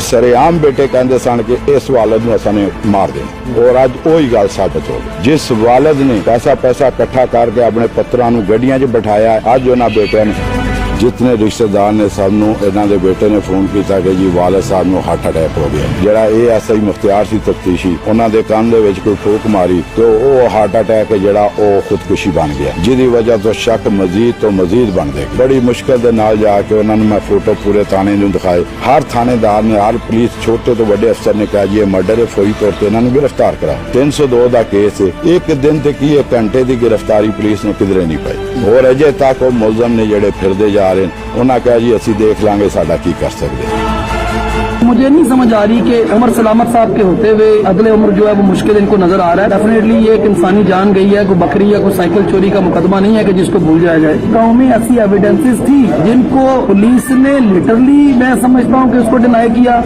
सरेआम बेटे कहते सन कि इस वालद नूं असां ने मार देना और अज वही गल साबित हो गई। जिस वालद ने पैसा इकट्ठा करके अपने पुत्रां नूं गड्डियां 'च बिठाया, अज उन्हां बेटियां ने जितने रिश्तेदार ने सब नूं इन्हां दे बेटे ने फोन किया कि जी वालद साहब नूं हार्ट अटैक हो गया। जिहड़ा ASI मुख्तियार सी तफ्तीशी, उन्हां दे कंन दे विच कोई फूक मारी तो वो हार्ट अटैक जिहड़ा वो खुदकुशी बन गया, जिहदी वजह तो शक मजीद तो मजीद बन गया। बड़ी मुश्किल दे नाल जाके उन्हां नूं मैं फोटो पूरे थाने नूं दिखाए। हर थानेदार ने, हर पुलिस छोटे तो बड़े अफसर ने कहा जी मर्डर है, फौरी तौर पर इन्हां नूं गिरफ्तार करा। 302 का केस है, एक दिन ते की एक घंटे की गिरफ्तारी पुलिस ने किधरे नहीं पाई और अजे तक वो मुलजम ने जिहड़े फिरदे जा रहे हैं उन्हें कहा जी असी देख लांगे साडा की कर सकते। मुझे नहीं समझ आ रही कि उमर सलामत साहब के होते हुए अगले उम्र जो है वो मुश्किल इनको नजर आ रहा है। डेफिनेटली ये एक इंसानी जान गई है, कोई बकरी या कोई साइकिल चोरी का मुकदमा नहीं है कि जिसको भूल जाया जाए। गाँव में ऐसी एविडेंसेस थी जिनको पुलिस ने लिटरली, मैं समझता हूँ कि उसको डिनाई किया।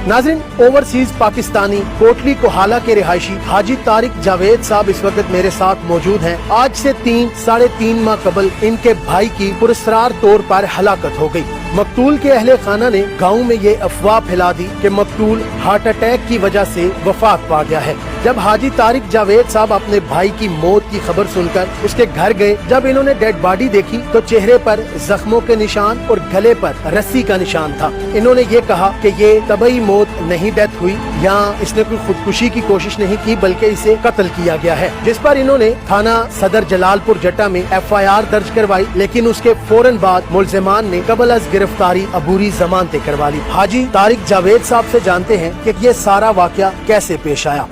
नाज़रीन, ओवरसीज पाकिस्तानी कोटली कोहाला के रिहायशी हाजी तारिक जावेद साहब इस वक्त मेरे साथ मौजूद हैं। आज से 3-3.5 माह कबल इनके भाई की पुरस्कार तौर पर हलाकत हो गई। मकतूल के अहले खाना ने गाँव में ये अफवाह फैला दी कि मकतूल हार्ट अटैक की वजह से वफात पा गया है। जब हाजी तारिक जावेद साहब अपने भाई की मौत की खबर सुनकर उसके घर गए, जब इन्होंने डेड बॉडी देखी तो चेहरे पर जख्मों के निशान और गले पर रस्सी का निशान था। इन्होंने ये कहा कि ये तबई मौत नहीं, डेथ हुई, या इसने कोई खुदकुशी की कोशिश नहीं की बल्कि इसे कत्ल किया गया है। जिस पर इन्होंने थाना सदर जलालपुर जट्टा में FIR दर्ज करवाई, लेकिन उसके फौरन बाद मुल्जिमान ने कबल अज गिरफ्तारी अबूरी जमानतें करवा ली। हाजी तारिक जावेद साहब से जानते हैं कि ये सारा वाकया कैसे पेश आया।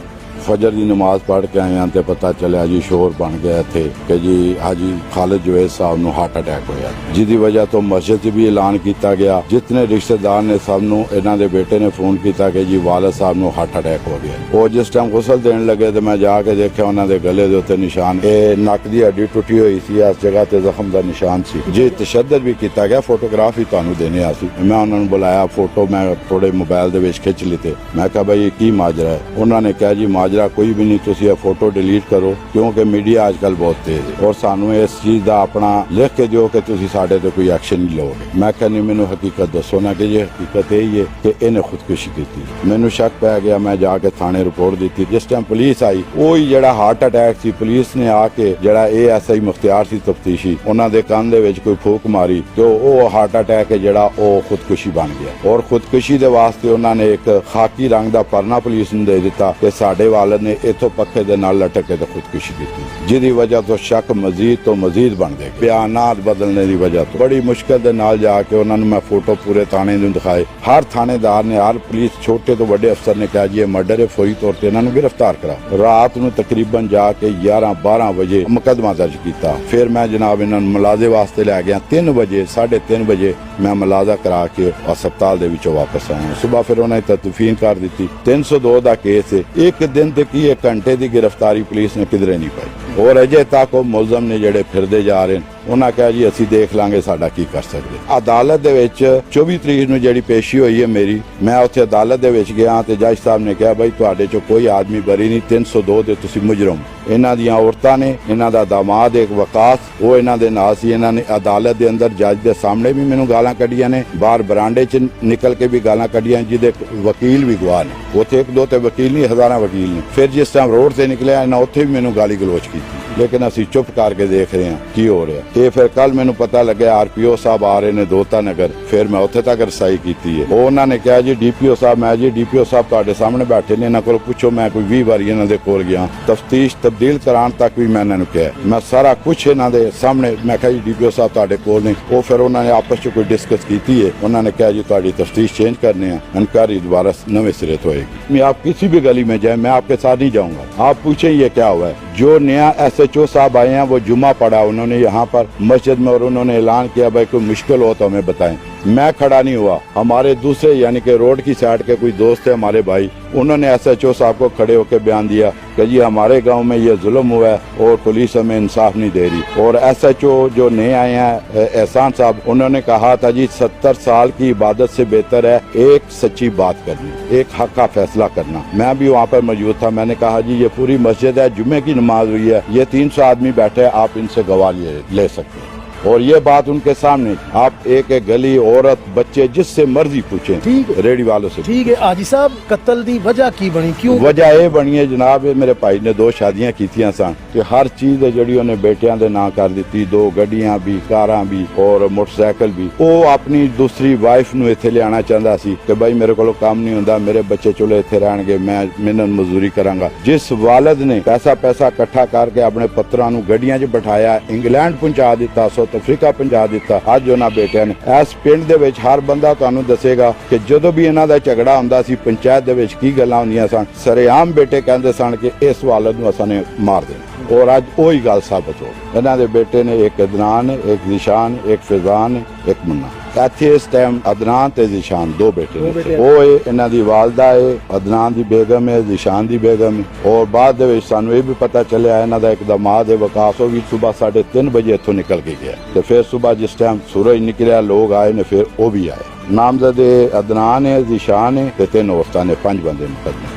फजर की नमाज पढ़ के आए तो पता चलिया जी शोर बन गया थे कि जी हाजी खालिद जवेद साहब नूं हार्ट अटैक होया, जिसकी वजह तो मस्जिद भी ऐलान किया गया। जितने रिश्तेदार ने सब नूं इन्हां दे बेटे ने फोन किया कि जी वालद साहब नूं हार्ट अटैक हो गया। वो जिस टाइम गुसल देने लगे तो मैं जाके देखा उन्हां दे गले दे उत्ते निशान, नक दी हड्डी टुटी हुई सी, इस जगह ते जख्म दा निशान सी जी। तशद्दद भी किया गया। फोटोग्राफ ही तुहानूं देने आ सी। मैं उन्हां नूं बुलाया, फोटो मैं थोड़े मोबाइल दे विच खिच लिते। मैं कहा भाई की माजरा है? उन्होंने कहा जी माजरा कोई भी नहीं, तुसी ये फोटो डिलीट करो क्योंकि मीडिया आजकल बहुत तेज है और सानू इस चीज का अपना लिख के दिओ कि तुसी साडे ते कोई एक्शन नहीं लोगे। मैं कहनी मैनू हकीकत दसो ना कि ये हकीकत यही है कि इन्हें खुदकुशी की। मैनू शक पै गया, मैं जाके थाने रिपोर्ट दी। जिस टाइम पुलिस आई, वही जड़ा हार्ट अटैक सी, पुलिस ने आके जड़ा ASI मुख्तियार सी तफ्तीशी, उन्हां दे कंन दे विच कोई फूक मारी तो वो हार्ट अटैक है जड़ा वो खुदकुशी बन गया और खुदकुशी दे वास्ते उन्होंने एक खाकी रंग का परना पुलिस नूं दे दिता कि साडे वालद ने इथों पक्के दे नाल लटक के खुदकुशी की, जिहदी वजह तो शक मजीद तो मजीद बन गए। बयानात बदलने की वजह तो बड़ी मुश्किल दे नाल जाके उन्होंने मैं फोटो पूरे थाने नूं दिखाए। हर थानेदार ने, हर पुलिस छोटे तो बड़े अफसर ने कहा जी ये मर्डर है, फौरी तौर पर इन्होंने गिरफ्तार करा। रात नूं तकरीबन जाके 11-12 बजे मुकदमा दर्ज किया। फिर मैं जनाब इन्होंने मुलाजे वास्ते लै गया। 3 बजे 3:30 बजे मैं मुलाजा करा के अस्पताल दे विचों वापस आया। सुबह फिर उन्हें तदफीन कर दी। 302 का केस है, एक दिन ते की एक घंटे की गिरफ्तारी पुलिस ने किधरे नहीं पाई और अजे तक वो मुलजम ने जिहड़े फिरदे जा रहे हैं उन्हें कहा जी असी देख लांगे साडा की कर सकते। अदालत दे विच 24 तरीक नूं जिहड़ी पेशी हुई है मेरी, मैं उत्थे अदालत दे विच गया तो जज साहब ने कहा भाई तुहाडे चों कोई आदमी बरी नहीं, 302 दे तुसीं मुजरम। इन्हां दियां औरतां ने, इन्हां दा दामाद एक वकास, वो इन्हां दे नाल सी। इन्हां ने अदालत दे अंदर जज दे सामने भी मैनूं गालां कढियां ने, बाहर बरांडे च निकल के भी गालां कढियां, जिहदे वकील भी गवाह ने। उत्थे 1-2 ते वकील नहीं, हज़ारां वकील ने। फिर जिस टाइम रोड से निकलिया इन्हां उत्थे भी मैनूं गाली गलोच की, लेकिन असी चुप करके देख रहे हैं की हो रहा है। फिर कल मैनू पता लगे RPO साहब आ रहे ने दोता नगर, फिर मैं उत्थे तक रसाई की है। उन्होंने कहा जी DPO साहब, मैं जी DPO साहब तुहाडे सामने बैठे ने, इन्हां कोल पुछो। मैं कोई 20 बार इन्हां दे कोल गया, तफ्तीश तब्दील कराने तक भी मैं इन्हां कहा, मैं सारा कुछ इन्हां दे सामने। मैं कहा जी DPO साहब तुहाडे कोल ने, वो फिर उन्होंने आपस में कोई डिस्कस की है। उन्होंने कहा जी तुहाडी तफ्तीश चेंज करने हैं, इंक्वायरी दोबारा नवे सिरे तो होएगी। मैं आप किसी भी गली में जाए, मैं आपके साथ नहीं जाऊंगा। आप पूछे ये क्या हुआ है। जो नया SHO साहब आए हैं वो जुम्मा पढ़ा उन्होंने यहाँ पर मस्जिद में और उन्होंने ऐलान किया भाई कोई मुश्किल हो तो हमें बताएं। मैं खड़ा नहीं हुआ, हमारे दूसरे यानी कि रोड की साइड के कोई दोस्त है हमारे भाई, उन्होंने SHO साहब को खड़े होकर बयान दिया कि जी हमारे गांव में ये जुल्म हुआ है और पुलिस हमें इंसाफ नहीं दे रही। और SHO जो नए आए हैं एहसान साहब, उन्होंने कहा था जी 70 साल की इबादत से बेहतर है एक सच्ची बात करनी, एक हक का फैसला करना। मैं भी वहाँ पर मौजूद था। मैंने कहा जी ये पूरी मस्जिद है, जुम्मे की नमाज हुई है, ये 300 आदमी बैठे हैं, आप इनसे गवाह ले सकते हैं। और ये बात उनके सामने आप एक एक गली औरत बच्चे जिससे मर्जी पूछें, ठीक है। रेडी वालों से। ठीक है हाजी साहब, कत्ल दी वजह की बनी, क्यों? वजह ये बनी है जनाब, मेरे भाई ने 2 शादियां कीतियां सन कि हर चीज जड़ी उन्हें बेटियां दे नां कर दी, 2 गड्डियां भी, कारां भी और मोटरसाइकिल भी। वो अपनी दूसरी वाइफ ਨੂੰ ਇੱਥੇ ਲਿਆਣਾ ਚਾਹੁੰਦਾ ਸੀ ਕਿ ਭਾਈ ਮੇਰੇ ਕੋਲ ਕੰਮ ਨਹੀਂ ਹੁੰਦਾ, ਮੇਰੇ ਬੱਚੇ ਚੁੱਲੇ ਇੱਥੇ ਰਹਿਣਗੇ, ਮੈਂ ਮਿਹਨਤ ਮਜ਼ਦੂਰੀ ਕਰਾਂਗਾ। ਜਿਸ ਵਾਲਦ ਨੇ ਪੈਸਾ ਇਕੱਠਾ ਕਰਕੇ ਆਪਣੇ ਪੁੱਤਰਾਂ ਨੂੰ ਗੱਡੀਆਂ 'ਚ ਬਿਠਾਇਆ, ਇੰਗਲੈਂਡ ਪਹੁੰਚਾ ਦਿੱਤਾ, ਸਾਊਥ ਅਫਰੀਕਾ ਪਹੁੰਚਾ ਦਿੱਤਾ, ਅੱਜ ਉਹਨਾਂ ਬੇਟਿਆਂ ਨੇ ਇਸ ਪਿੰਡ ਦੇ ਵਿੱਚ ਹਰ ਬੰਦਾ ਤੁਹਾਨੂੰ ਦੱਸੇਗਾ ਕਿ ਜਦੋਂ ਵੀ ਇਹਨਾਂ ਦਾ ਝਗੜਾ ਹੁੰਦਾ ਸੀ ਪੰਚਾਇਤ ਦੇ ਵਿੱਚ ਕੀ ਗੱਲਾਂ ਹੁੰਦੀਆਂ ਸਨ, ਸਰੇਆਮ ਬੇਟੇ ਕਹਿੰਦੇ ਸਨ ਕਿ ਇਸ ਵਾਲਦ ਨੂੰ ਅਸਾਂ ਨੇ ਮਾਰ ਦੇਣਾ। और आज वही गल साबित हो। इन्हों के बेटे ने एक अदनान, एक जिशान, एक फिजान, एक मुन्ना। इत्थे इस टाइम अदनान ते जिशान 2 बेटे ने। वो इन्हों की वालदा है, अदनान की बेगम है, जिशान की बेगम है। और बाद दे विच सानू ये भी पता चलिया इन्हों का एक दमाद है वकास, वो भी सुबह 3:30 बजे इत्थों निकल के गया। तो फिर सुबह जिस टाइम सूरज निकलिया लोग आए ने, फिर वो भी आए। नामजद अदनान है, जिशान है, 3 औरतां ने, 5 बंदे मुकदमे।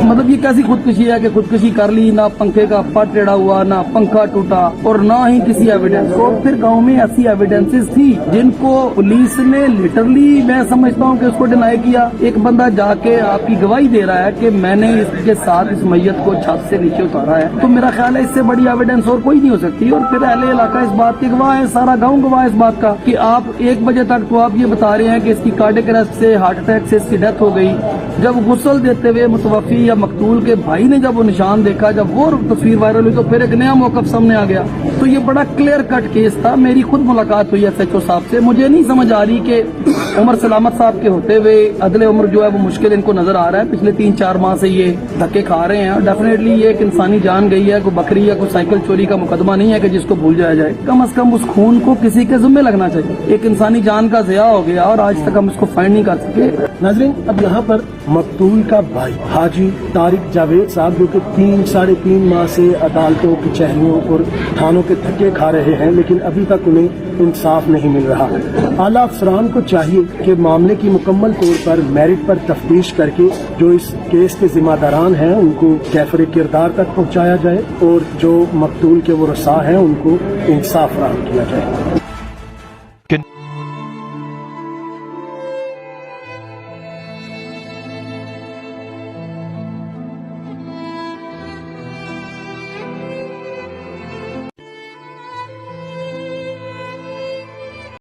मतलब ये कैसी खुदकुशी है कि खुदकुशी कर ली, ना पंखे का पट टेढ़ा हुआ, ना पंखा टूटा और ना ही किसी एविडेंस। तो फिर गांव में ऐसी एविडेंसेस थी जिनको पुलिस ने लिटरली, मैं समझता हूँ कि उसको डिनाई किया। एक बंदा जाके आपकी गवाही दे रहा है कि मैंने इसके साथ इस मैयत को छत से नीचे उतारा है, तो मेरा ख्याल है इससे बड़ी एविडेंस और कोई नहीं हो सकती। और फिर अहले इलाका इस बात के गवाह है, सारा गाँव गवाह है इस बात का कि आप 1 बजे तक तो आप ये बता रहे हैं कि इसकी कार्डियक अरेस्ट से, हार्ट अटैक से इसकी डेथ हो गई। जब गुस्ल देते हुए मुतवफ़ी या मकतूल के भाई ने जब वो निशान देखा, जब वो तस्वीर वायरल हुई, तो फिर एक नया मौक़िफ़ सामने आ गया। तो ये बड़ा क्लियर कट केस था। मेरी खुद मुलाकात हुई SHO साहब से। मुझे नहीं समझ आ रही कि उमर सलामत साहब के होते हुए अदले उम्र जो है वो मुश्किल इनको नजर आ रहा है। पिछले 3-4 माह से ये धक्के खा रहे हैं। डेफिनेटली ये एक इंसानी जान गई है, कोई बकरी या कोई साइकिल चोरी का मुकदमा नहीं है कि जिसको भूल जाया जाए। कम से कम उस खून को किसी के जिम्मे लगना चाहिए। एक इंसानी जान का ज़िया हो गया और आज तक हम इसको फाइंड नहीं कर सके। नाज़रीन, अब यहाँ पर मकतूल का भाई हाजी तारिक जावेद साहब जो कि 3-3.5 माह से अदालतों, कचहरियों और थानों के धक्के खा रहे हैं, लेकिन अभी तक उन्हें इंसाफ नहीं मिल रहा। आला अफसरान को चाहिए कि मामले की मुकम्मल तौर पर मेरिट पर तफ्तीश करके जो इस केस के जिम्मेदारान हैं उनको कैफर किरदार तक पहुँचाया जाए और जो मकतूल के वो रसा हैं उनको इंसाफ फराहम किया जाए।